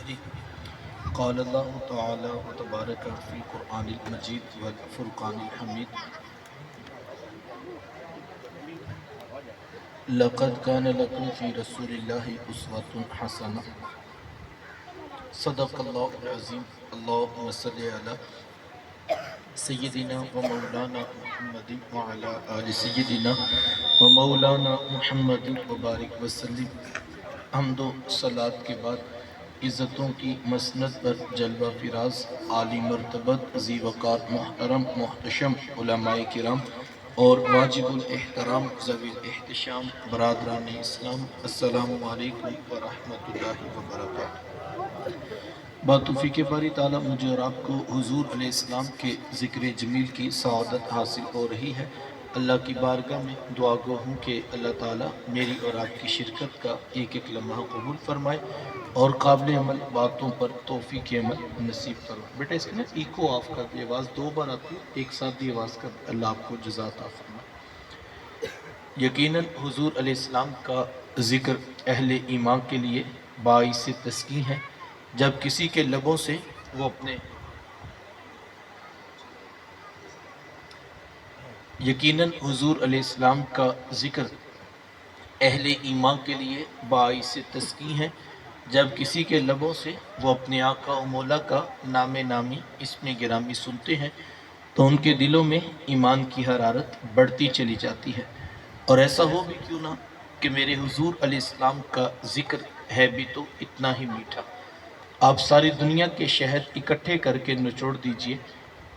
رسله قال الله تعالى وتبارك في القرآن المجيد والفرقان الحميد لقد كان لكم في رسول الله أسوة حسنة صدق الله العظيم اللهم صل على سيدنا ومولانا محمد وعلى آل سيدنا ومولانا محمد وبارک وسلم۔ حمد و صلات کے بعد عزتوں کی مسند پر جلوہ فراز عالی مرتبت ذی وقار محترم محتشم علماء کرام اور واجب الاحترام ذوی الاحتشام برادران اسلام، السلام علیکم ورحمۃ اللہ وبرکاتہ۔ باتوفیق باری تعالیٰ مجھے اور آپ کو حضور علیہ السلام کے ذکر جمیل کی سعادت حاصل ہو رہی ہے۔ اللہ کی بارگاہ میں دعا گو ہوں کہ اللہ تعالیٰ میری اور آپ کی شرکت کا ایک ایک لمحہ قبول فرمائے اور قابل عمل باتوں پر توفیق عمل نصیب فرمائے۔ بیٹا اس کے نا ایکو آف کر دی، آواز دو بار آتی ہے، ایک ساتھ دی آواز کر، اللہ آپ کو جزا عطا فرمائے۔ یقیناً حضور علیہ السلام کا ذکر اہل ایمان کے لیے باعث تسکین ہے۔ جب کسی کے لبوں سے وہ اپنے یقیناً حضور علیہ السلام کا ذکر اہل ایمان کے لیے باعث تسکین ہے۔ جب کسی کے لبوں سے وہ اپنے آقا و مولا کا نام نامی اسم گرامی سنتے ہیں تو ان کے دلوں میں ایمان کی حرارت بڑھتی چلی جاتی ہے۔ اور ایسا ہو بھی کیوں نہ کہ میرے حضور علیہ السلام کا ذکر ہے بھی تو اتنا ہی میٹھا۔ آپ ساری دنیا کے شہد اکٹھے کر کے نچوڑ دیجئے،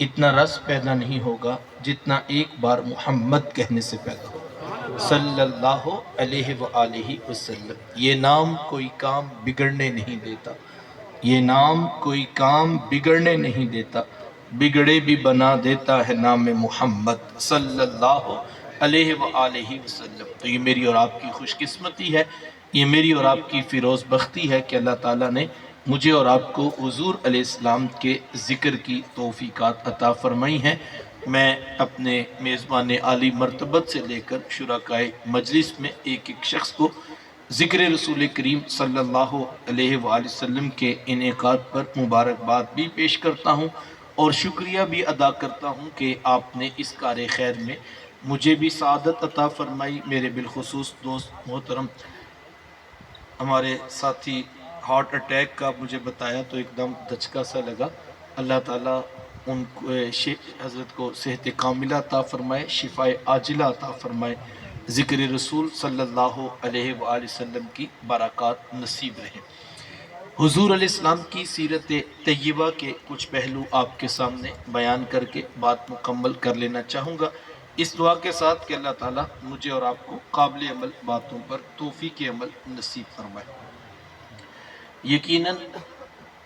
اتنا رس پیدا نہیں ہوگا جتنا ایک بار محمد کہنے سے پیدا ہوگا صلی اللہ علیہ وآلہ وسلم۔ یہ نام کوئی کام بگڑنے نہیں دیتا، یہ نام کوئی کام بگڑنے نہیں دیتا، بگڑے بھی بنا دیتا ہے نام محمد صلی اللہ علیہ وآلہ وسلم۔ تو یہ میری اور آپ کی خوش قسمتی ہے، یہ میری اور آپ کی فیروز بختی ہے کہ اللہ تعالیٰ نے مجھے اور آپ کو حضور علیہ السلام کے ذکر کی توفیقات عطا فرمائی ہیں۔ میں اپنے میزبان عالی مرتبت سے لے کر شرکائے مجلس میں ایک ایک شخص کو ذکر رسول کریم صلی اللہ علیہ وآلہ وسلم کے انعقاد پر مبارکباد بھی پیش کرتا ہوں اور شکریہ بھی ادا کرتا ہوں کہ آپ نے اس کار خیر میں مجھے بھی سعادت عطا فرمائی۔ میرے بالخصوص دوست محترم ہمارے ساتھی ہارٹ اٹیک کا مجھے بتایا تو ایک دم دھچکا سا لگا۔ اللہ تعالیٰ ان کو حضرت کو صحت کاملہ عطا فرمائے، شفاء عاجلہ عطا فرمائے، ذکر رسول صلی اللہ علیہ وآلہ وسلم کی برکات نصیب رہیں۔ حضور علیہ السلام کی سیرت طیبہ کے کچھ پہلو آپ کے سامنے بیان کر کے بات مکمل کر لینا چاہوں گا، اس دعا کے ساتھ کہ اللہ تعالیٰ مجھے اور آپ کو قابل عمل باتوں پر توفیق عمل نصیب فرمائے۔ یقیناً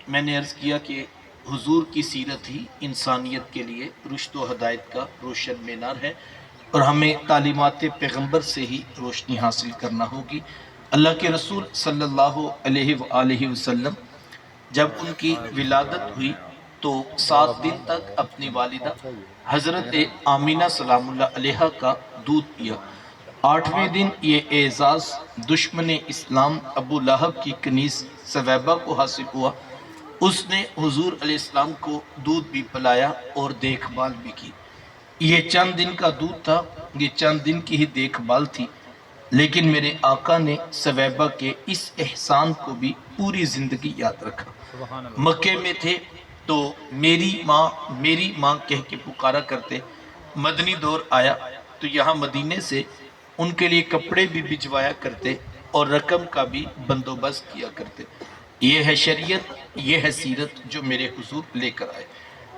میں نے عرض کیا کہ حضور کی سیرت ہی انسانیت کے لیے رشد و ہدایت کا روشن مینار ہے اور ہمیں تعلیمات پیغمبر سے ہی روشنی حاصل کرنا ہوگی۔ اللہ کے رسول صلی اللہ علیہ وآلہ وسلم جب ان کی ولادت ہوئی تو 7 دن تک اپنی والدہ حضرت آمینہ سلام اللہ علیہا کا دودھ پیا۔ 8ویں دن یہ اعزاز دشمن اسلام ابو لہب کی کنیز سویبہ کو حاصل ہوا۔ اس نے حضور علیہ السلام کو دودھ بھی پلایا اور دیکھ بھال بھی کی۔ یہ چند دن کا دودھ تھا، یہ چند دن کی ہی دیکھ بھال تھی، لیکن میرے آقا نے سویبہ کے اس احسان کو بھی پوری زندگی یاد رکھا۔ مکے میں تھے تو میری ماں کہہ کے پکارا کرتے، مدنی دور آیا تو یہاں مدینے سے ان کے لیے کپڑے بھی بھجوایا کرتے اور رقم کا بھی بندوبست کیا کرتے۔ یہ ہے شریعت، یہ ہے سیرت جو میرے حضور لے کر آئے۔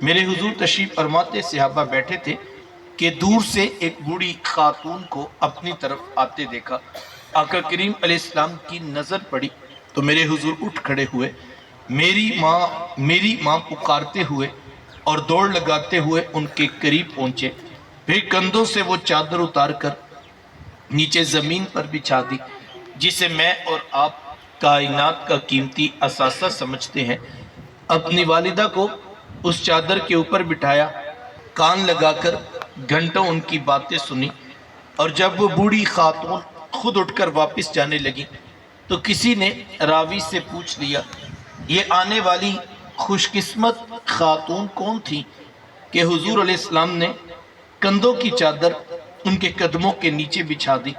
میرے حضور تشریف فرماتے صحابہ بیٹھے تھے کہ دور سے ایک بوڑھی خاتون کو اپنی طرف آتے دیکھا۔ آقا کریم علیہ السلام کی نظر پڑی تو میرے حضور اٹھ کھڑے ہوئے، میری ماں پکارتے ہوئے اور دوڑ لگاتے ہوئے ان کے قریب پہنچے، پھر کندھوں سے وہ چادر اتار کر نیچے زمین پر بچھا دی جسے میں اور آپ کائنات کا قیمتی اثاثہ سمجھتے ہیں۔ اپنی والدہ کو اس چادر کے اوپر بٹھایا، کان لگا کر گھنٹوں ان کی باتیں سنی، اور جب وہ بوڑھی خاتون خود اٹھ کر واپس جانے لگی تو کسی نے راوی سے پوچھ لیا یہ آنے والی خوش قسمت خاتون کون تھی کہ حضور علیہ السلام نے کندھوں کی چادر ان کے قدموں کے نیچے بچھا دی؟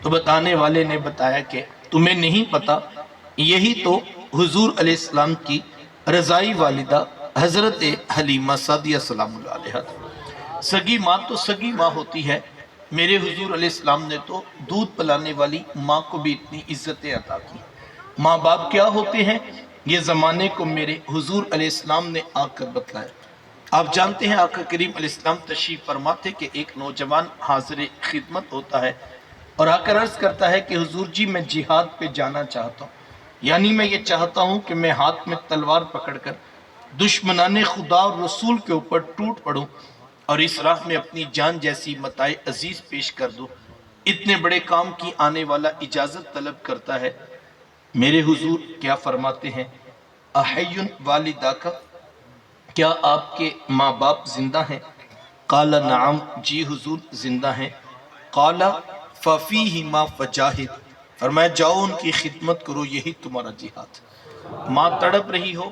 تو بتانے والے نے بتایا کہ تمہیں نہیں پتا، یہی تو حضور علیہ السلام کی رضائی والدہ حضرت حلیمہ سعدیہ سلام اللہ علیہا تھی۔ سگی ماں تو سگی ماں ہوتی ہے، میرے حضور علیہ السلام نے تو دودھ پلانے والی ماں کو بھی اتنی عزتیں عطا کی۔ ماں باپ کیا ہوتے ہیں یہ زمانے کو میرے حضور علیہ السلام نے آ کر بتلایا۔ آپ جانتے ہیں آقا کریم علیہ السلام تشریف فرماتے کہ ایک نوجوان حاضر خدمت ہوتا ہے اور آ کر عرض کرتا ہے کہ حضور جی میں جہاد پہ جانا چاہتا ہوں، یعنی میں یہ چاہتا ہوں کہ میں ہاتھ میں تلوار پکڑ کر دشمنان خدا اور رسول کے اوپر ٹوٹ پڑوں اور اس راہ میں اپنی جان جیسی متاع عزیز پیش کر دوں۔ اتنے بڑے کام کی آنے والا اجازت طلب کرتا ہے۔ میرے حضور کیا فرماتے ہیں؟ احی والدہ کا، کیا آپ کے ماں باپ زندہ ہیں؟ قال نعم، جی حضور زندہ ہیں۔ قال ففیہما فجاہد، فرمایا جاؤ ان کی خدمت کرو، یہی تمہارا جہاد۔ ماں تڑپ رہی ہو،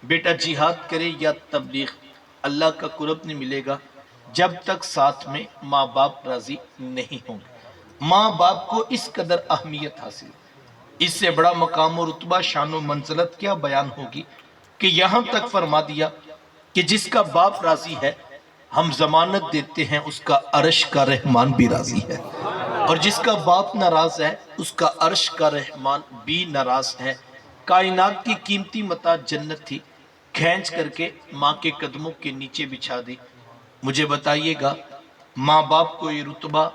بیٹا جہاد کرے یا تبلیغ، اللہ کا قرب نہیں ملے گا جب تک ساتھ میں ماں باپ راضی نہیں ہوں گے۔ ماں باپ کو اس قدر اہمیت حاصل، اس سے بڑا مقام و رتبہ شان و منزلت کیا بیان ہوگی کہ یہاں تک فرما دیا کہ جس کا باپ راضی ہے ہم ضمانت دیتے ہیں اس کا عرش کا رحمان بھی راضی ہے، اور جس کا باپ ناراض ہے اس کا عرش کا رحمان بھی ناراض ہے۔ کائنات کی قیمتی متاع جنت تھی، کھینچ کر کے ماں کے قدموں کے نیچے بچھا دی۔ مجھے بتائیے گا ماں باپ کو یہ رتبہ،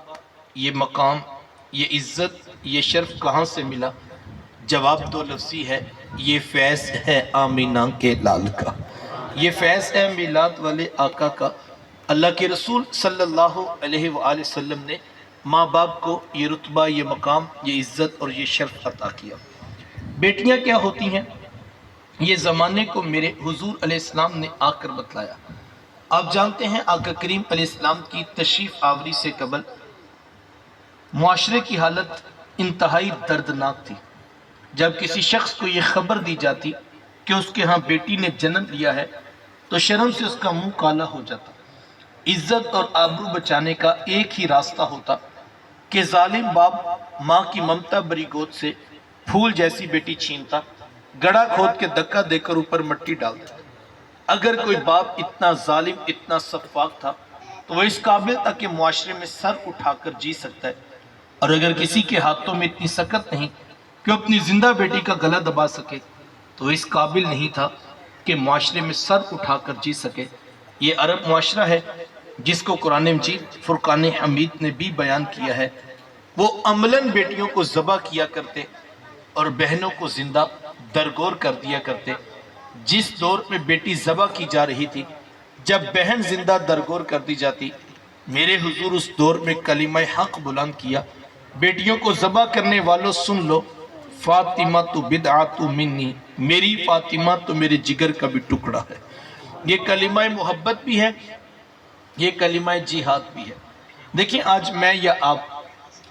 یہ مقام، یہ عزت، یہ شرف کہاں سے ملا؟ جواب دو لفظی ہے، یہ فیض ہے آمینہ کے لال کا، یہ فیض ہے میلاد والے آقا کا۔ اللہ کے رسول صلی اللہ علیہ وآلہ وسلم نے ماں باپ کو یہ رتبہ، یہ مقام، یہ عزت اور یہ شرف عطا کیا۔ بیٹیاں کیا ہوتی ہیں یہ زمانے کو میرے حضور علیہ السلام نے آ کر بتلایا۔ آپ جانتے ہیں آقا کریم علیہ السلام کی تشریف آوری سے قبل معاشرے کی حالت انتہائی دردناک تھی۔ جب کسی شخص کو یہ خبر دی جاتی کہ اس کے ہاں بیٹی نے جنم لیا ہے تو شرم سے اس کا منہ کالا ہو جاتا۔ عزت اور آبرو بچانے کا ایک ہی راستہ ہوتا کہ ظالم باپ ماں کی ممتا بری گود سے پھول جیسی بیٹی چھینتا، گڑھا کھود کے دھکا دے کر اوپر مٹی ڈالتا۔ اگر کوئی باپ اتنا ظالم، اتنا سفاک تھا تو وہ اس قابل تھا کہ معاشرے میں سر اٹھا کر جی سکتا ہے، اور اگر کسی کے ہاتھوں میں اتنی سکت نہیں کہ اپنی زندہ بیٹی کا گلا دبا سکے تو اس قابل نہیں تھا کہ معاشرے میں سر اٹھا کر جی سکے۔ یہ عرب معاشرہ ہے جس کو قرآن مجید فرقان حمید نے بھی بیان کیا ہے۔ وہ عملاً بیٹیوں کو ذبح کیا کرتے اور بہنوں کو زندہ درگور کر دیا کرتے۔ جس دور میں بیٹی ذبح کی جا رہی تھی، جب بہن زندہ درگور کر دی جاتی، میرے حضور اس دور میں کلمہ حق بلند کیا، بیٹیوں کو ذبح کرنے والوں سن لو، فاطمہ تو بدعت منی، میری فاطمہ تو میرے جگر کا بھی ٹکڑا ہے۔ یہ کلمہ محبت بھی ہے، یہ کلمہ جہاد بھی ہے۔ دیکھیں آج میں یا آپ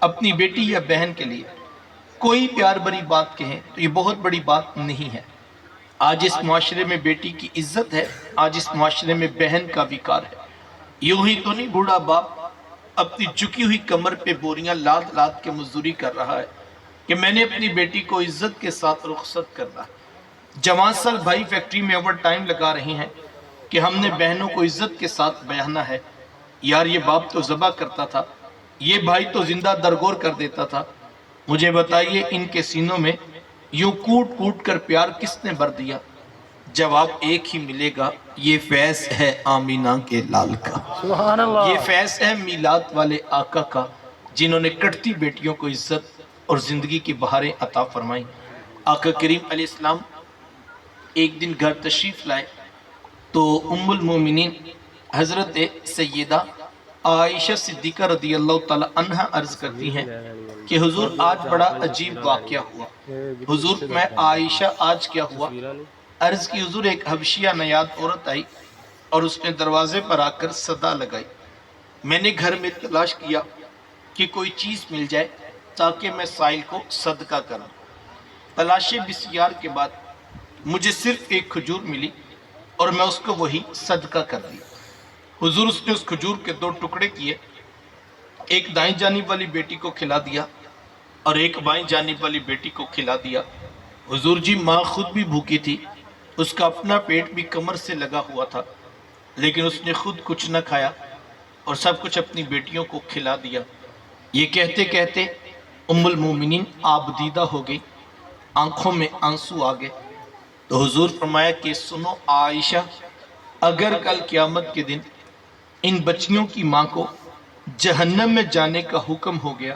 اپنی بیٹی یا بہن کے لیے کوئی پیار بری بات کہیں تو یہ بہت بڑی بات نہیں ہے۔ آج اس معاشرے میں بیٹی کی عزت ہے، آج اس معاشرے میں بہن کا وقار ہے۔ یوں ہی تو نہیں بوڑھا باپ اپنی جھکی ہوئی کمر پہ بوریاں لاد لاد کے مزدوری کر رہا ہے کہ میں نے اپنی بیٹی کو عزت کے ساتھ رخصت کرنا ہے۔ جوان سال بھائی فیکٹری میں اوور ٹائم لگا رہے ہیں کہ ہم نے بہنوں کو عزت کے ساتھ بیانا ہے۔ یار یہ باپ تو ذبح کرتا تھا، یہ بھائی تو زندہ درگور کر دیتا تھا۔ مجھے بتائیے ان کے سینوں میں یوں کوٹ کوٹ کر پیار کس نے بھر دیا؟ جواب ایک ہی ملے گا، یہ فیض ہے آمینہ کے لال کا، سبحان اللہ۔ یہ فیض ہے میلاد والے آقا کا، جنہوں نے کٹتی بیٹیوں کو عزت اور زندگی کی بہاریں عطا فرمائیں۔ آقا کریم علیہ السلام ایک دن گھر تشریف لائے تو ام المومنین حضرت سیدہ عائشہ صدیقہ رضی اللہ تعالی عنہ عرض کرتی ہیں کہ حضور آج بڑا عجیب واقعہ ہوا۔ حضور میں عائشہ آج کیا ہوا؟ عرض کی حضور ایک حبشیہ نیاد عورت آئی اور اس نے دروازے پر آ کر صدا لگائی۔ میں نے گھر میں تلاش کیا کہ کوئی چیز مل جائے تاکہ میں سائل کو صدقہ کروں۔ تلاشِ بسیار کے بعد مجھے صرف ایک کھجور ملی اور میں اس کو وہی صدقہ کر دیا۔ حضور اس نے اس کھجور کے 2 ٹکڑے کیے، ایک دائیں جانب والی بیٹی کو کھلا دیا اور ایک بائیں جانب والی بیٹی کو کھلا دیا۔ حضور جی ماں خود بھی بھوکی تھی، اس کا اپنا پیٹ بھی کمر سے لگا ہوا تھا، لیکن اس نے خود کچھ نہ کھایا اور سب کچھ اپنی بیٹیوں کو کھلا دیا۔ یہ کہتے کہتے ام المومنین آپ دیدہ ہو گئی، آنکھوں میں آنسو آ گئے۔ تو حضور فرمایا کہ سنو عائشہ، اگر کل قیامت کے دن ان بچیوں کی ماں کو جہنم میں جانے کا حکم ہو گیا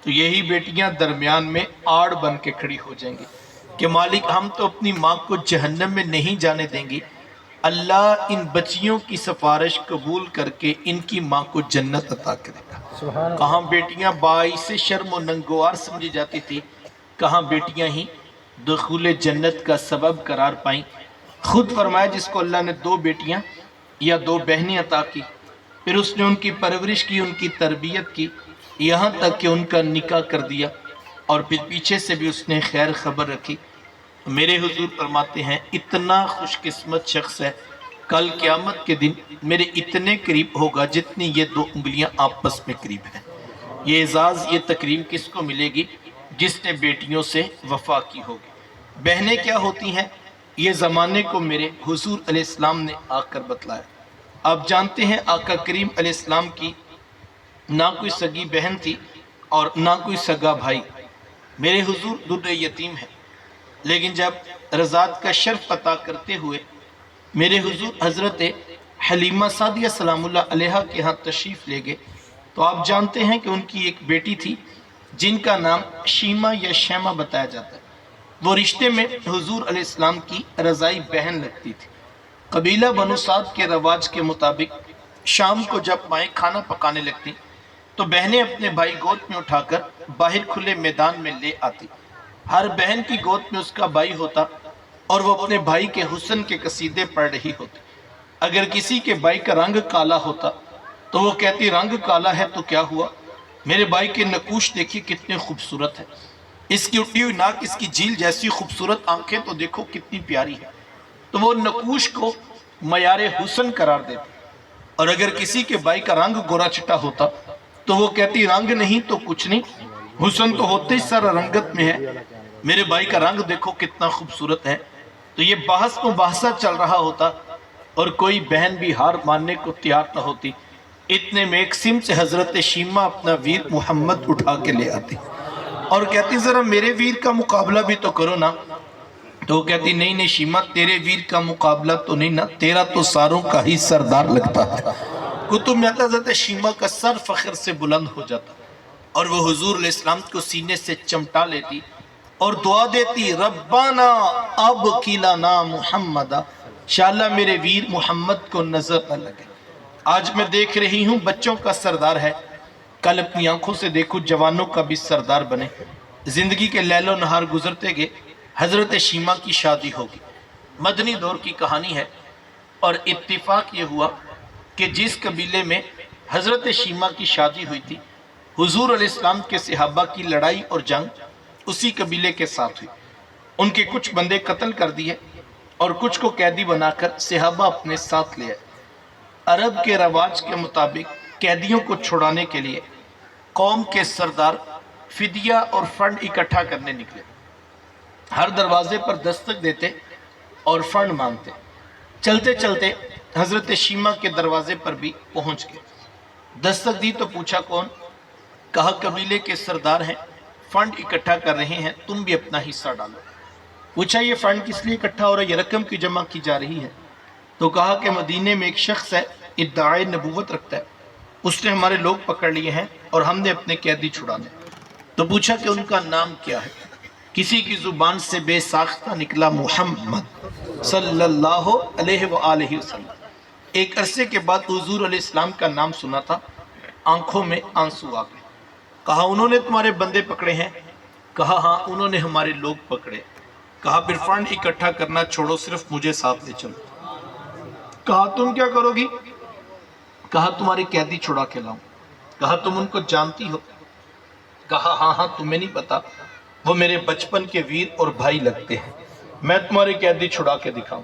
تو یہی بیٹیاں درمیان میں آڑ بن کے کھڑی ہو جائیں گی کہ مالک ہم تو اپنی ماں کو جہنم میں نہیں جانے دیں گی، اللہ ان بچیوں کی سفارش قبول کر کے ان کی ماں کو جنت عطا کرے گا۔ کہاں بیٹیاں باعث شرم و ننگوار سمجھی جاتی تھی، کہاں بیٹیاں ہی دخول جنت کا سبب قرار پائیں۔ خود فرمایا جس کو اللہ نے 2 بیٹیاں یا 2 بہنیں عطا کی، پھر اس نے ان کی پرورش کی، ان کی تربیت کی، یہاں تک کہ ان کا نکاح کر دیا اور پھر پیچھے سے بھی اس نے خیر خبر رکھی۔ میرے حضور فرماتے ہیں اتنا خوش قسمت شخص ہے کل قیامت کے دن میرے اتنے قریب ہوگا جتنی یہ 2 انگلیاں آپس میں قریب ہیں۔ یہ اعزاز، یہ تکریم کس کو ملے گی؟ جس نے بیٹیوں سے وفا کی ہوگی۔ بہنیں کیا ہوتی ہیں یہ زمانے کو میرے حضور علیہ السلام نے آ کر بتلایا۔ آپ جانتے ہیں آقا کریم علیہ السلام کی نہ کوئی سگی بہن تھی اور نہ کوئی سگا بھائی۔ میرے حضور در یتیم ہیں، لیکن جب رضاعت کا شرف عطا کرتے ہوئے میرے حضور حضرت حلیمہ سعدیہ سلام اللہ علیہا کے ہاں تشریف لے گئے تو آپ جانتے ہیں کہ ان کی ایک بیٹی تھی جن کا نام شیمہ یا شیمہ بتایا جاتا ہے۔ وہ رشتے میں حضور علیہ السلام کی رضائی بہن لگتی تھی۔ قبیلہ بنو سعد کے رواج کے مطابق شام کو جب مائیں کھانا پکانے لگتی تو بہنیں اپنے بھائی گود میں اٹھا کر باہر کھلے میدان میں لے آتی۔ ہر بہن کی گود میں اس کا بھائی ہوتا اور وہ اپنے بھائی کے حسن کے قصیدے پڑھ رہی ہوتی۔ اگر کسی کے بھائی کا رنگ کالا ہوتا تو وہ کہتی رنگ کالا ہے تو کیا ہوا، میرے بھائی کے نقوش دیکھیے کتنے خوبصورت ہے، اس کی اٹھی ہوئی ناک، اس کی جھیل جیسی خوبصورت آنکھیں تو دیکھو کتنی پیاری ہے۔ تو وہ نقوش کو معیار حسن قرار دیتی۔ اور اگر کسی کے بھائی کا رنگ گورا چٹا ہوتا تو وہ کہتی رنگ نہیں تو کچھ نہیں، حسن تو ہوتے ہی سارا رنگت میں ہے، میرے بھائی کا رنگ دیکھو کتنا خوبصورت ہے۔ تو یہ بحث مباحثہ چل رہا ہوتا اور کوئی بہن بھی ہار ماننے کو تیار نہ ہوتی۔ اتنے میں ایک سمت سے حضرت شیمہ اپنا ویر محمد اٹھا کے لے آتی اور کہتی ذرا میرے ویر کا مقابلہ بھی تو کرو نا۔ تو وہ کہتی نہیں نہیں شیمہ تیرے ویر کا مقابلہ تو نہیں نا، تیرا تو ساروں کا ہی سردار لگتا ہے۔ کتب میں آتا حضرت شیمہ کا سر فخر سے بلند ہو جاتا اور وہ حضور علیہ السلام کو سینے سے چمٹا لیتی اور دعا دیتی ربنا اب کلنا محمد، انشاءاللہ میرے ویر محمد کو نظر نہ لگے۔ آج میں دیکھ رہی ہوں بچوں کا سردار ہے، کل اپنی آنکھوں سے دیکھو جوانوں کا بھی سردار بنے۔ زندگی کے لیل و نہار گزرتے گئے، حضرت شیمہ کی شادی ہوگی۔ مدنی دور کی کہانی ہے اور اتفاق یہ ہوا کہ جس قبیلے میں حضرت شیمہ کی شادی ہوئی تھی حضور علیہ السلام کے صحابہ کی لڑائی اور جنگ اسی قبیلے کے ساتھ ہوئی۔ ان کے کچھ بندے قتل کر دیے اور کچھ کو قیدی بنا کر صحابہ اپنے ساتھ لے آئے۔ عرب کے رواج کے مطابق قیدیوں کو چھڑانے کے لیے قوم کے سردار فدیہ اور فنڈ اکٹھا کرنے نکلے، ہر دروازے پر دستک دیتے اور فنڈ مانگتے۔ چلتے چلتے حضرت شیمہ کے دروازے پر بھی پہنچ گئے، دستک دی تو پوچھا کون؟ کہا قبیلے کے سردار ہیں، فنڈ اکٹھا کر رہے ہیں، تم بھی اپنا حصہ ڈالو۔ پوچھا یہ فنڈ کس لیے اکٹھا ہو رہا ہے، یہ رقم کی جمع کی جا رہی ہے؟ تو کہا کہ مدینے میں ایک شخص ہے ادعائے نبوت رکھتا ہے، اس نے ہمارے لوگ پکڑ لیے ہیں اور ہم نے اپنے قیدی چھڑانے۔ تو پوچھا کہ ان کا نام کیا ہے؟ کسی کی زبان سے بے ساختہ نکلا محمد صلی اللہ علیہ وآلہ وسلم۔ ایک عرصے کے بعد حضور علیہ السلام کا نام سنا تھا، آنکھوں میں آنسو آ گئے۔ کہا انہوں نے تمہارے بندے پکڑے ہیں؟ کہا ہاں انہوں نے ہمارے لوگ پکڑے۔ کہا پھر فنڈ اکٹھا کرنا چھوڑو، صرف مجھے ساتھ لے چلو۔ کہا تم کیا کرو گی؟ کہا تمہارے قیدی چھڑا کے لاؤں۔ کہا تم ان کو جانتی ہو؟ کہا ہاں ہاں تمہیں نہیں پتا، وہ میرے بچپن کے ویر اور بھائی لگتے ہیں۔ میں تمہاری قیدی چھڑا کے دکھاؤں۔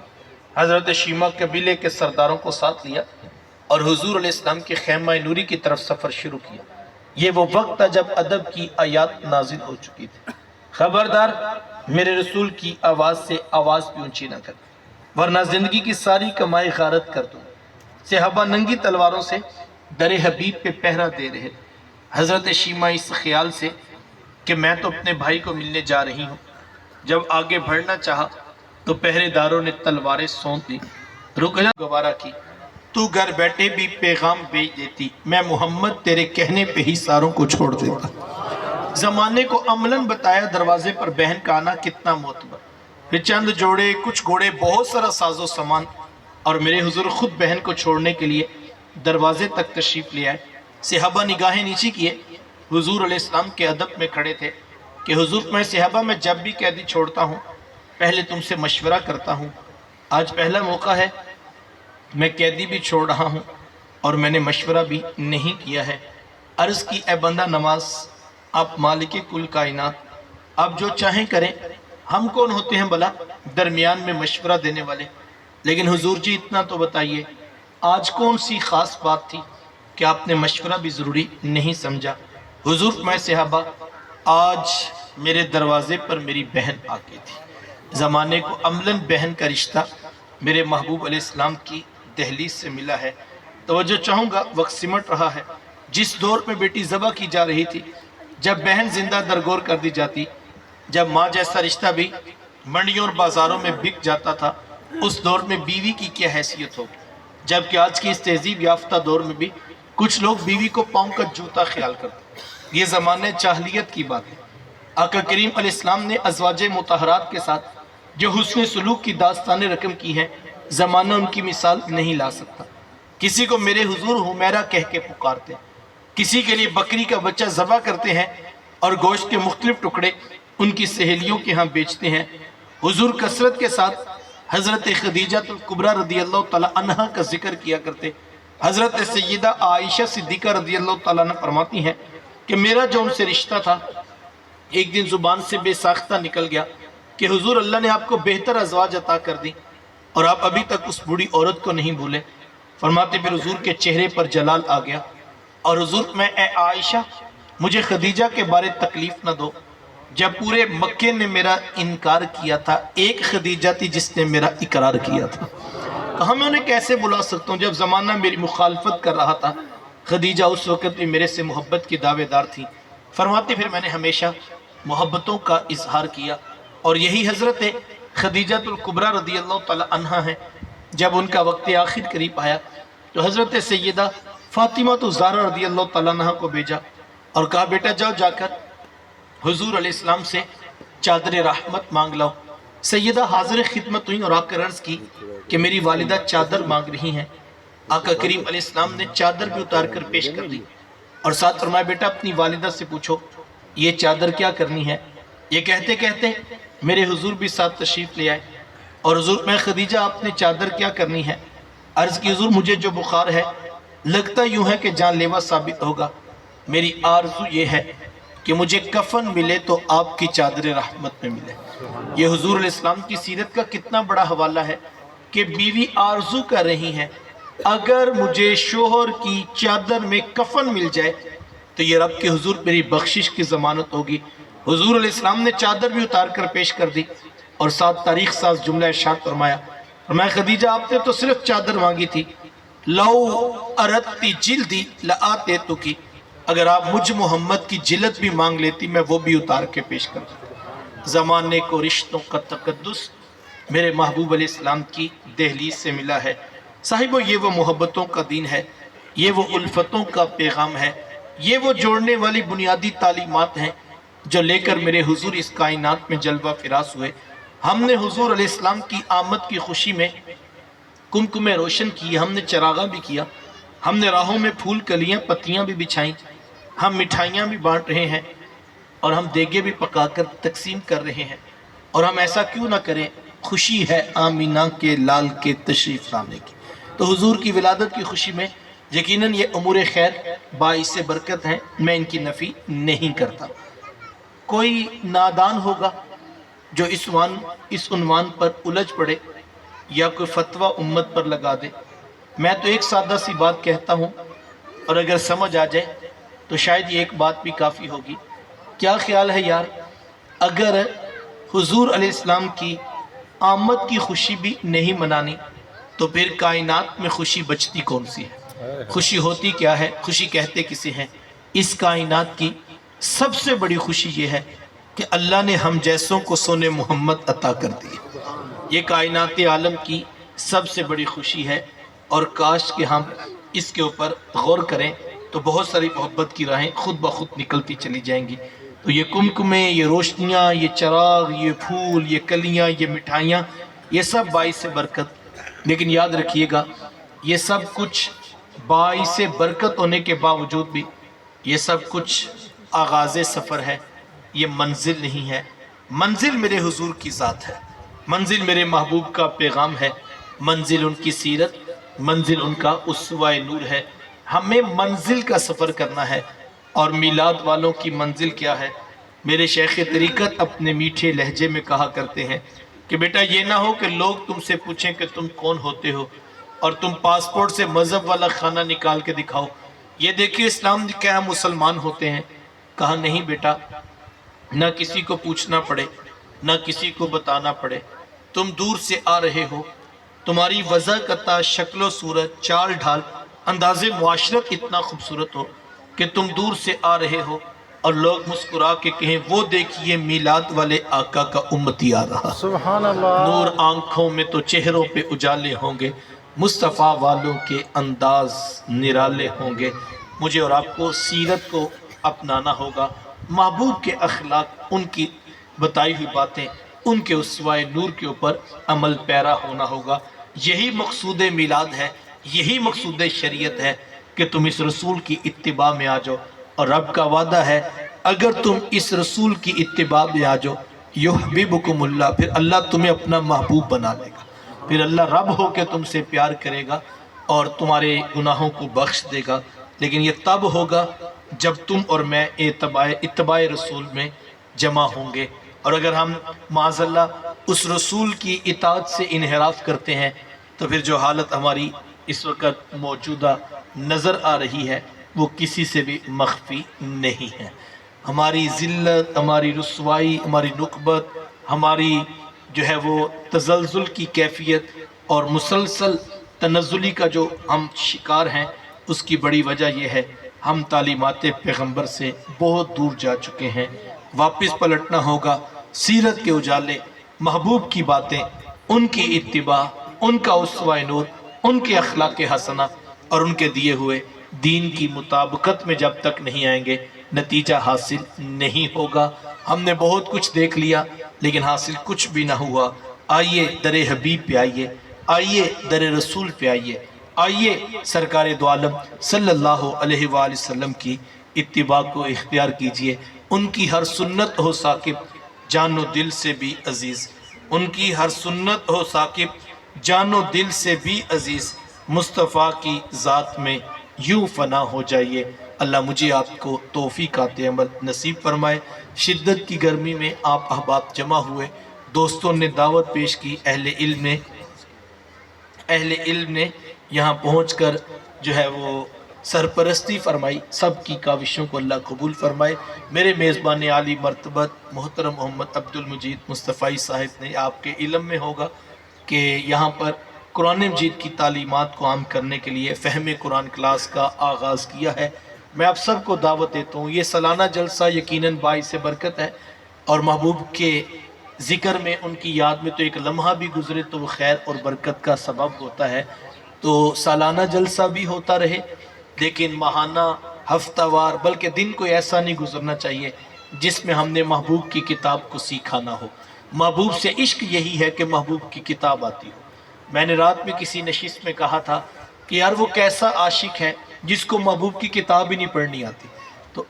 حضرت شیما قبیلے کے سرداروں کو ساتھ لیا اور حضور علیہ السلام کے خیمہ نوری کی طرف سفر شروع کیا۔ یہ وہ وقت تھا جب ادب کی آیات نازل ہو چکی تھی۔ خبردار، میرے رسول کی آواز سے آواز بھی اونچی نہ کر، ورنہ زندگی کی ساری کمائی غارت کر دوں۔ صحابہ ننگی تلواروں سے در حبیب پہ پہرا دے رہے۔ حضرت شیما اس خیال سے کہ میں تو اپنے بھائی کو ملنے جا رہی ہوں، جب آگے بڑھنا چاہا تو پہرے داروں نے تلواریں سونت لی۔ رکنا گوارا کی، تو گھر بیٹھے بھی پیغام بھیج دیتی، میں محمد تیرے کہنے پہ ہی ساروں کو چھوڑ دیتا۔ زمانے کو عملاً بتایا دروازے پر بہن کا آنا کتنا معتبر، پھر چند جوڑے، کچھ گھوڑے، بہت سارا ساز و سامان، اور میرے حضور خود بہن کو چھوڑنے کے لیے دروازے تک تشریف لے آئے۔ صحابہ نگاہیں نیچی کیے، حضور علیہ السلام کے ادب میں کھڑے تھے کہ حضور، میں صحابہ میں جب بھی قیدی چھوڑتا ہوں پہلے تم سے مشورہ کرتا ہوں، آج پہلا موقع ہے، میں قیدی بھی چھوڑ رہا ہوں اور میں نے مشورہ بھی نہیں کیا ہے۔ عرض کی، اے بندہ نواز، آپ مالک کل کائنات، آپ جو چاہیں کریں، ہم کون ہوتے ہیں بھلا درمیان میں مشورہ دینے والے؟ لیکن حضور جی اتنا تو بتائیے، آج کون سی خاص بات تھی کہ آپ نے مشورہ بھی ضروری نہیں سمجھا؟ حضور، میں صحابہ، آج میرے دروازے پر میری بہن آتی تھی۔ زمانے کو عملاً بہن کا رشتہ میرے محبوب علیہ السلام کی دہلیز سے ملا ہے۔ توجہ چاہوں گا، وقت سمٹ رہا ہے۔ جس دور میں بیٹی ذبح کی جا رہی تھی، جب بہن زندہ درگور کر دی جاتی، جب ماں جیسا رشتہ بھی منڈیوں اور بازاروں میں بک جاتا تھا، اس دور میں بیوی کی کیا حیثیت ہوگی؟ جبکہ آج کی اس تہذیب یافتہ دور میں بھی کچھ لوگ بیوی کو پاؤں کا جوتا خیال کرتے۔ یہ زمانے جاہلیت کی بات ہے۔ آقا کریم علیہ السلام نے ازواج مطہرات کے ساتھ جو حسن سلوک کی داستانیں رقم کی ہیں، زمانہ ان کی مثال نہیں لا سکتا۔ کسی کو میرے حضور حمیرہ کہہ کے پکارتے، کسی کے لیے بکری کا بچہ ذبح کرتے ہیں اور گوشت کے مختلف ٹکڑے ان کی سہیلیوں کے ہاں بیچتے ہیں۔ حضور کثرت کے ساتھ حضرت خدیجہ الکبریٰ رضی اللہ تعالیٰ عنہا کا ذکر کیا کرتے۔ حضرت سیدہ عائشہ صدیقہ رضی اللہ تعالیٰ عنہ فرماتی ہیں کہ میرا جو ان سے رشتہ تھا ایک دن زبان سے بے ساختہ نکل گیا کہ حضور، اللہ نے آپ کو بہتر ازواج عطا کر دی اور آپ ابھی تک اس بوڑھی عورت کو نہیں بھولے۔ فرماتے پھر حضور کے چہرے پر جلال آ گیا اور حضور، میں اے عائشہ، مجھے خدیجہ کے بارے تکلیف نہ دو۔ جب پورے مکے نے میرا انکار کیا تھا، ایک خدیجہ تھی جس نے میرا اقرار کیا تھا۔ کہا میں انہیں کیسے بلا سکتا ہوں جب زمانہ میری مخالفت کر رہا تھا؟ خدیجہ اس وقت بھی میرے سے محبت کی دعوے دار تھی۔ فرماتے پھر میں نے ہمیشہ محبتوں کا اظہار کیا، اور یہی حضرت خدیجہ الکبریٰ رضی اللہ تعالیٰ عنہا ہیں۔ جب ان کا وقت آخر قریب آیا تو حضرت سیدہ فاطمہ الزہرا رضی اللہ تعالیٰ عنہا کو بھیجا اور کہا بیٹا جاؤ، جا کر حضور علیہ السلام سے چادر رحمت مانگ لاؤ۔ سیدہ حاضر خدمت ہوئیں اور آ کر عرض کی کہ میری والدہ چادر مانگ رہی ہیں۔ آقا کریم علیہ السلام نے چادر بھی اتار کر پیش کر دی اور ساتھ فرمایا بیٹا اپنی والدہ سے پوچھو یہ چادر کیا کرنی ہے۔ یہ کہتے کہتے میرے حضور بھی ساتھ تشریف لے آئے اور حضور، میں خدیجہ آپ نے چادر کیا کرنی ہے؟ عرض کی حضور، مجھے جو بخار ہے لگتا یوں ہے کہ جان لیوا ثابت ہوگا، میری آرزو یہ ہے کہ مجھے کفن ملے تو آپ کی چادر رحمت میں ملے۔ یہ حضور علیہ السلام کی سیرت کا کتنا بڑا حوالہ ہے کہ بیوی آرزو کر رہی ہیں اگر مجھے شوہر کی چادر میں کفن مل جائے تو یہ رب کے حضور میری بخشش کی ضمانت ہوگی۔ حضور علیہ السلام نے چادر بھی اتار کر پیش کر دی اور ساتھ تاریخ ساز جملہ ارشاد فرمایا، خدیجہ آپ نے تو صرف چادر مانگی تھی، لو اردتی جلدی لآتیتکی، اگر آپ مجھ محمد کی جلد بھی مانگ لیتی میں وہ بھی اتار کے پیش کر دوں۔ زمانے کو رشتوں کا تقدس میرے محبوب علیہ السلام کی دہلیز سے ملا ہے۔ صاحبو، یہ وہ محبتوں کا دین ہے، یہ وہ الفتوں کا پیغام ہے، یہ وہ جوڑنے والی بنیادی تعلیمات ہیں جو لے کر میرے حضور اس کائنات میں جلوہ فراز ہوئے۔ ہم نے حضور علیہ السلام کی آمد کی خوشی میں کمکمیں روشن کی، ہم نے چراغاں بھی کیا، ہم نے راہوں میں پھول کلیاں پتیاں بھی بچھائیں، ہم مٹھائیاں بھی بانٹ رہے ہیں اور ہم دیگے بھی پکا کر تقسیم کر رہے ہیں، اور ہم ایسا کیوں نہ کریں، خوشی ہے آمینہ کے لال کے تشریف لانے کی۔ تو حضور کی ولادت کی خوشی میں یقیناً یہ امور خیر باعث برکت ہیں، میں ان کی نفی نہیں کرتا۔ کوئی نادان ہوگا جو اس عنوان پر الجھ پڑے یا کوئی فتویٰ امت پر لگا دے۔ میں تو ایک سادہ سی بات کہتا ہوں، اور اگر سمجھ آ جائے تو شاید یہ ایک بات بھی کافی ہوگی۔ کیا خیال ہے یار، اگر حضور علیہ السلام کی آمد کی خوشی بھی نہیں منانی تو پھر کائنات میں خوشی بچتی کون سی ہے؟ خوشی ہوتی کیا ہے؟ خوشی کہتے کسے ہیں؟ اس کائنات کی سب سے بڑی خوشی یہ ہے کہ اللہ نے ہم جیسوں کو سونے محمد عطا کر دی۔ یہ کائنات عالم کی سب سے بڑی خوشی ہے، اور کاش کہ ہم اس کے اوپر غور کریں تو بہت ساری محبت کی راہیں خود بخود نکلتی چلی جائیں گی۔ تو یہ کمکمیں، یہ روشنیاں، یہ چراغ، یہ پھول، یہ کلیاں، یہ مٹھائیاں، یہ سب باعث برکت، لیکن یاد رکھیے گا یہ سب کچھ باعث برکت ہونے کے باوجود بھی یہ سب کچھ آغاز سفر ہے، یہ منزل نہیں ہے۔ منزل میرے حضور کی ذات ہے، منزل میرے محبوب کا پیغام ہے، منزل ان کی سیرت، منزل ان کا اسوہ نور ہے۔ ہمیں منزل کا سفر کرنا ہے، اور میلاد والوں کی منزل کیا ہے؟ میرے شیخ طریقت اپنے میٹھے لہجے میں کہا کرتے ہیں کہ بیٹا یہ نہ ہو کہ لوگ تم سے پوچھیں کہ تم کون ہوتے ہو اور تم پاسپورٹ سے مذہب والا کھانا نکال کے دکھاؤ، یہ دیکھیں اسلام کیا ہم مسلمان ہوتے ہیں۔ کہا نہیں بیٹا، نہ کسی کو پوچھنا پڑے، نہ کسی کو بتانا پڑے، تم دور سے آ رہے ہو، تمہاری وضع قطع، شکل و صورت، چال ڈھال، انداز معاشرت اتنا خوبصورت ہو کہ تم دور سے آ رہے ہو اور لوگ مسکرا کے کہیں وہ دیکھیے میلاد والے آقا کا امتی آ رہا۔ سبحان اللہ۔ نور آنکھوں میں تو چہروں پہ اجالے ہوں گے، مصطفیٰ والوں کے انداز نرالے ہوں گے۔ مجھے اور آپ کو سیرت کو اپنانا ہوگا، محبوب کے اخلاق، ان کی بتائی ہوئی باتیں، ان کے اسوہ نور کے اوپر عمل پیرا ہونا ہوگا۔ یہی مقصود میلاد ہے، یہی مقصود شریعت ہے کہ تم اس رسول کی اتباع میں آ جاؤ، اور رب کا وعدہ ہے اگر تم اس رسول کی اتباع میں آ جاؤ یحببکم اللہ، پھر اللہ تمہیں اپنا محبوب بنا لے گا، پھر اللہ رب ہو کے تم سے پیار کرے گا اور تمہارے گناہوں کو بخش دے گا۔ لیکن یہ تب ہوگا جب تم اور میں اتباع رسول میں جمع ہوں گے، اور اگر ہم معاذ اللہ اس رسول کی اطاعت سے انحراف کرتے ہیں تو پھر جو حالت ہماری اس وقت موجودہ نظر آ رہی ہے وہ کسی سے بھی مخفی نہیں ہے۔ ہماری ذلت، ہماری رسوائی، ہماری نقبت، ہماری جو ہے وہ تزلزل کی کیفیت اور مسلسل تنزلی کا جو ہم شکار ہیں، اس کی بڑی وجہ یہ ہے ہم تعلیمات پیغمبر سے بہت دور جا چکے ہیں۔ واپس پلٹنا ہوگا، سیرت کے اجالے، محبوب کی باتیں، ان کی اتباع، ان کا اسوہ نور، ان کے اخلاق حسنہ اور ان کے دیے ہوئے دین کی مطابقت میں جب تک نہیں آئیں گے نتیجہ حاصل نہیں ہوگا۔ ہم نے بہت کچھ دیکھ لیا لیکن حاصل کچھ بھی نہ ہوا۔ آئیے در حبیب پہ آئیے، آئیے در رسول پہ آئیے، آئیے سرکار دو عالم صلی اللہ علیہ وآلہ وسلم کی اتباع کو اختیار کیجئے۔ ان کی ہر سنت ہو ثاقب، جان و دل سے بھی عزیز، ان کی ہر سنت ہو ثاقب، جان و دل سے بھی عزیز، مصطفیٰ کی ذات میں یوں فنا ہو جائیے۔ اللہ مجھے آپ کو توفیقات عمل نصیب فرمائے۔ شدت کی گرمی میں آپ احباب جمع ہوئے، دوستوں نے دعوت پیش کی، اہل علم نے یہاں پہنچ کر جو ہے وہ سرپرستی فرمائی، سب کی کاوشوں کو اللہ قبول فرمائے۔ میرے میزبان عالی مرتبت محترم محمد عبد المجید مصطفی صاحب نے آپ کے علم میں ہوگا کہ یہاں پر قرآن مجید کی تعلیمات کو عام کرنے کے لیے فہم قرآن کلاس کا آغاز کیا ہے۔ میں آپ سب کو دعوت دیتا ہوں، یہ سالانہ جلسہ یقیناً باعث برکت ہے، اور محبوب کے ذکر میں ان کی یاد میں تو ایک لمحہ بھی گزرے تو وہ خیر اور برکت کا سبب ہوتا ہے۔ تو سالانہ جلسہ بھی ہوتا رہے، لیکن ماہانہ، ہفتہ وار، بلکہ دن کوئی ایسا نہیں گزرنا چاہیے جس میں ہم نے محبوب کی کتاب کو سیکھا نہ ہو۔ محبوب سے عشق یہی ہے کہ محبوب کی کتاب آتی ہو۔ میں نے رات میں کسی نشست میں کہا تھا کہ یار وہ کیسا عاشق ہے جس کو محبوب کی کتاب ہی نہیں پڑھنی آتی۔ تو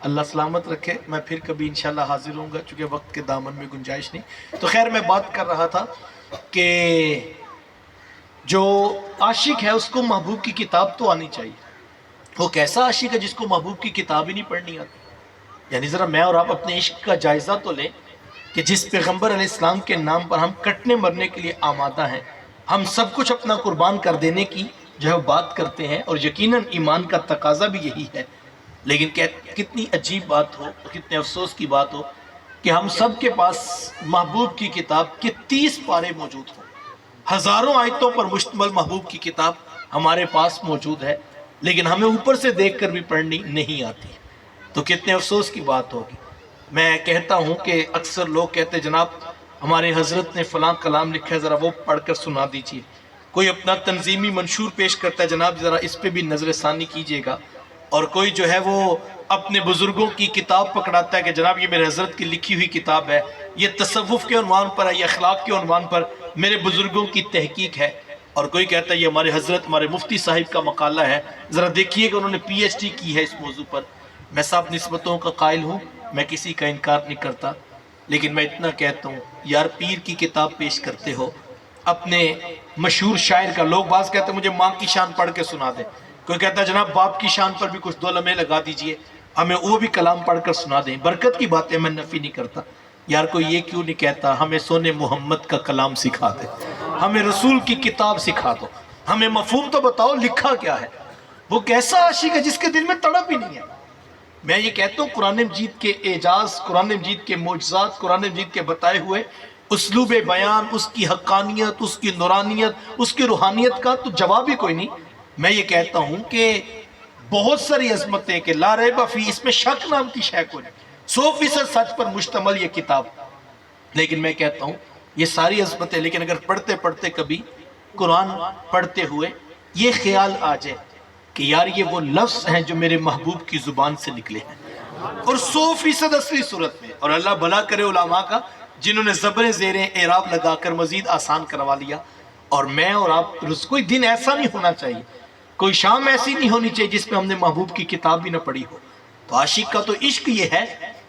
اللہ سلامت رکھے، میں پھر کبھی انشاءاللہ حاضر ہوں گا چونکہ وقت کے دامن میں گنجائش نہیں۔ تو خیر میں بات کر رہا تھا کہ جو عاشق ہے اس کو محبوب کی کتاب تو آنی چاہیے. وہ کیسا عاشق ہے جس کو محبوب کی کتاب ہی نہیں پڑھنی آتی؟ یعنی ذرا میں اور آپ اپنے عشق کا جائزہ تو لیں کہ جس پیغمبر علیہ السلام کے نام پر ہم کٹنے مرنے کے لیے آمادہ ہیں، ہم سب کچھ اپنا قربان کر دینے کی جو ہے بات کرتے ہیں، اور یقیناً ایمان کا تقاضا بھی یہی ہے. لیکن کتنی عجیب بات ہو، کتنے افسوس کی بات ہو کہ ہم سب کے پاس محبوب کی کتاب کے 30 پارے موجود ہوں، ہزاروں آیتوں پر مشتمل محبوب کی کتاب ہمارے پاس موجود ہے، لیکن ہمیں اوپر سے دیکھ کر بھی پڑھنی نہیں آتی. تو کتنے افسوس کی بات ہوگی. میں کہتا ہوں کہ اکثر لوگ کہتے ہیں جناب ہمارے حضرت نے فلاں کلام لکھا ہے، ذرا وہ پڑھ کر سنا دیجئے. کوئی اپنا تنظیمی منشور پیش کرتا ہے، جناب ذرا اس پہ بھی نظر ثانی کیجئے گا. اور کوئی جو ہے وہ اپنے بزرگوں کی کتاب پکڑاتا ہے کہ جناب یہ میرے حضرت کی لکھی ہوئی کتاب ہے، یہ تصوف کے عنوان پر ہے، یہ اخلاق کے عنوان پر میرے بزرگوں کی تحقیق ہے. اور کوئی کہتا ہے یہ ہمارے حضرت، ہمارے مفتی صاحب کا مقالہ ہے، ذرا دیکھیے کہ انہوں نے پی ایچ ڈی کی ہے اس موضوع پر. میں سب نسبتوں کا قائل ہوں، میں کسی کا انکار نہیں کرتا، لیکن میں اتنا کہتا ہوں یار پیر کی کتاب پیش کرتے ہو اپنے مشہور شاعر کا. لوگ بعض کہتے ہیں مجھے ماں کی شان پڑھ کے سنا دیں، کوئی کہتا ہے جناب باپ کی شان پر بھی کچھ 2 لمحے لگا دیجئے، ہمیں وہ بھی کلام پڑھ کر سنا دیں. برکت کی باتیں میں نفی نہیں کرتا، یار کوئی یہ کیوں نہیں کہتا ہمیں سونے محمد کا کلام سکھا دے، ہمیں رسول کی کتاب سکھا دو، ہمیں مفہوم تو بتاؤ لکھا کیا ہے. وہ کیسا عاشق ہے جس کے دل میں تڑپ ہی نہیں ہے. میں یہ کہتا ہوں قرآن مجید کے اعجاز، قرآن مجید کے معجزات، قرآن مجید کے بتائے ہوئے اسلوب بیان، اس کی حقانیت، اس کی نورانیت، اس کی روحانیت کا تو جواب ہی کوئی نہیں. میں یہ کہتا ہوں کہ بہت ساری عظمتیں کہ لا ریب فی، اس میں شک نام کی شے کوئی نہیں، 100% سچ پر مشتمل یہ کتاب. لیکن میں کہتا ہوں یہ ساری عظمتیں، لیکن اگر پڑھتے پڑھتے کبھی قرآن پڑھتے ہوئے یہ خیال آ جائے کہ یار یہ وہ لفظ ہیں جو میرے محبوب کی زبان سے نکلے ہیں، اور 100% اصلی صورت میں. اور اللہ بھلا کرے علماء کا جنہوں نے زبریں زیریں اعراب لگا کر مزید آسان کروا لیا. اور میں اور آپ کوئی دن ایسا نہیں ہونا چاہیے، کوئی شام ایسی نہیں ہونی چاہیے جس پہ ہم نے محبوب کی کتاب بھی نہ پڑھی ہو. تو عاشق کا تو عشق یہ ہے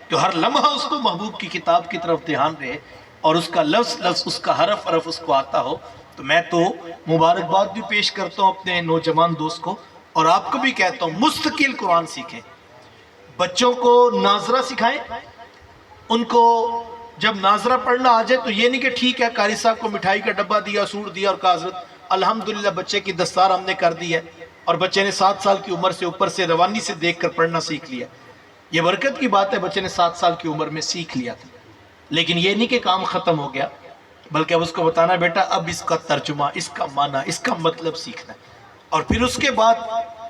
کہ ہر لمحہ اس کو محبوب کی کتاب کی طرف دھیان رہے، اور اس کا لفظ اس کا حرف اس کو آتا ہو. تو میں تو مبارکباد بھی پیش کرتا ہوں اپنے نوجوان دوست کو، اور آپ کو بھی کہتا ہوں مستقل قرآن سیکھیں. بچوں کو ناظرہ سکھائیں. ان کو جب ناظرہ پڑھنا آ جائے تو یہ نہیں کہ ٹھیک ہے قاری صاحب کو مٹھائی کا ڈبہ دیا، سوٹ دیا اور کہا حضرت الحمدللہ بچے کی دستار ہم نے کر دی ہے، اور بچے نے 7 سال کی عمر سے اوپر سے روانی سے دیکھ کر پڑھنا سیکھ لیا. یہ برکت کی بات ہے، بچے نے 7 سال کی عمر میں سیکھ لیا تھا. لیکن یہ نہیں کہ کام ختم ہو گیا، بلکہ اب اس کو بتانا بیٹا اب اس کا ترجمہ، اس کا معنی، اس کا مطلب سیکھنا ہے، اور پھر اس کے بعد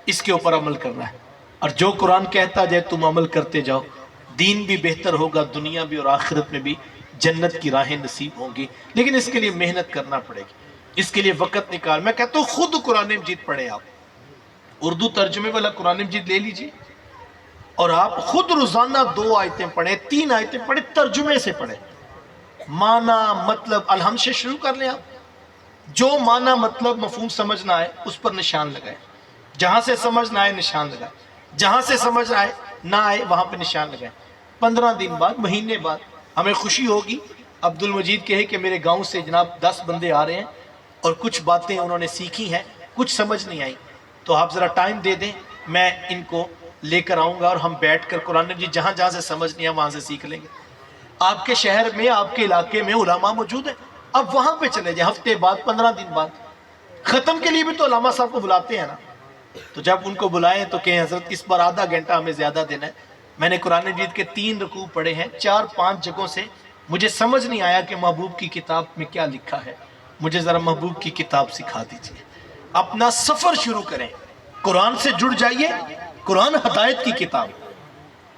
اس کے اوپر عمل کرنا ہے. اور جو قرآن کہتا جائے تم عمل کرتے جاؤ، دین بھی بہتر ہوگا، دنیا بھی اور آخرت میں بھی جنت کی راہیں نصیب ہوں گی. لیکن اس کے لیے محنت کرنا پڑے گی، اس کے لیے وقت نکال. میں کہتا ہوں خود قرآن مجید پڑھیں. آپ اردو ترجمے والا قرآن مجید لے لیجئے اور آپ خود روزانہ 2 آیتیں پڑھیں، 3 آیتیں پڑھیں، ترجمے سے پڑھیں. معنی مطلب الحمد سے شروع کر لیں. آپ جو معنی مطلب مفہوم سمجھ نہ آئے اس پر نشان لگائیں، جہاں سے سمجھ نہ آئے نشان لگائیں، جہاں سے سمجھ نہ آئے وہاں پہ نشان لگائیں. 15 دن بعد، مہینے بعد ہمیں خوشی ہوگی عبد المجید کہے کہ میرے گاؤں سے جناب 10 بندے آ رہے ہیں اور کچھ باتیں انہوں نے سیکھی ہیں، کچھ سمجھ نہیں آئی، تو آپ ذرا ٹائم دے دیں، میں ان کو لے کر آؤں گا اور ہم بیٹھ کر قرآن مجید جہاں جہاں سے سمجھ نہیں آئے وہاں سے سیکھ لیں گے. آپ کے شہر میں، آپ کے علاقے میں علماء موجود ہیں، اب وہاں پہ چلے جائیں. ہفتے بعد، 15 دن بعد ختم کے لیے بھی تو علامہ صاحب کو بلاتے ہیں نا، تو جب ان کو بلائیں تو کہیں حضرت اس بار آدھا گھنٹہ ہمیں زیادہ دینا ہے. میں نے قرآن مجید کے 3 رکوع پڑھے ہیں، 4-5 جگہوں سے مجھے سمجھ نہیں آیا کہ محبوب کی کتاب میں کیا لکھا ہے، مجھے ذرا محبوب کی کتاب سکھا دیجیے. اپنا سفر شروع کریں، قرآن سے جڑ جائیے. قرآن ہدایت کی کتاب.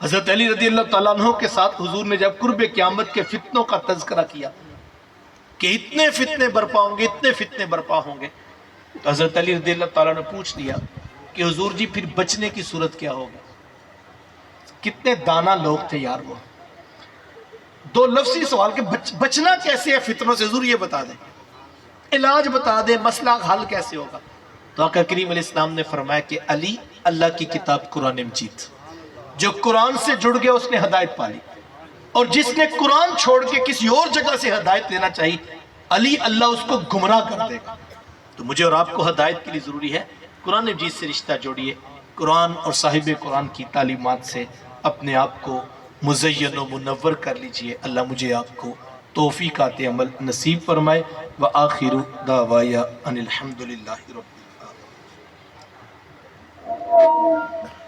حضرت علی رضی اللہ تعالیٰ عنہ کے ساتھ حضور نے جب قرب قیامت کے فتنوں کا تذکرہ کیا کہ اتنے فتنے برپا ہوں گے، اتنے فتنے برپا ہوں گے، تو حضرت علی رضی اللہ تعالیٰ نے پوچھ لیا کہ حضور جی پھر بچنے کی صورت کیا ہوگی؟ کتنے دانا لوگ تھے یار وہ. 2 لفظی سوال کہ بچنا کیسے ہے فتنوں سے، حضور یہ بتا دیں، علاج بتا دیں، مسئلہ حل کیسے ہوگا. تو آقا کریم علیہ السلام نے فرمایا کہ علی اللہ کی کتاب قرآن مجید، جو قرآن سے جڑ گیا اس نے ہدایت پالی، اور جس نے قرآن چھوڑ کے کسی اور جگہ سے ہدایت لینا چاہیے علی اللہ اس کو گمراہ کر دے گا. تو مجھے اور آپ کو ہدایت کے لیے ضروری ہے قرآن مجید سے رشتہ جوڑیے، قرآن اور صاحب قرآن کی تعلیمات سے اپنے آپ کو مزین و منور کر لیجئے۔ اللہ مجھے آپ کو توفیقات عمل نصیب فرمائے۔ وآخر دعوایا ان الحمدللہ رب العالمین۔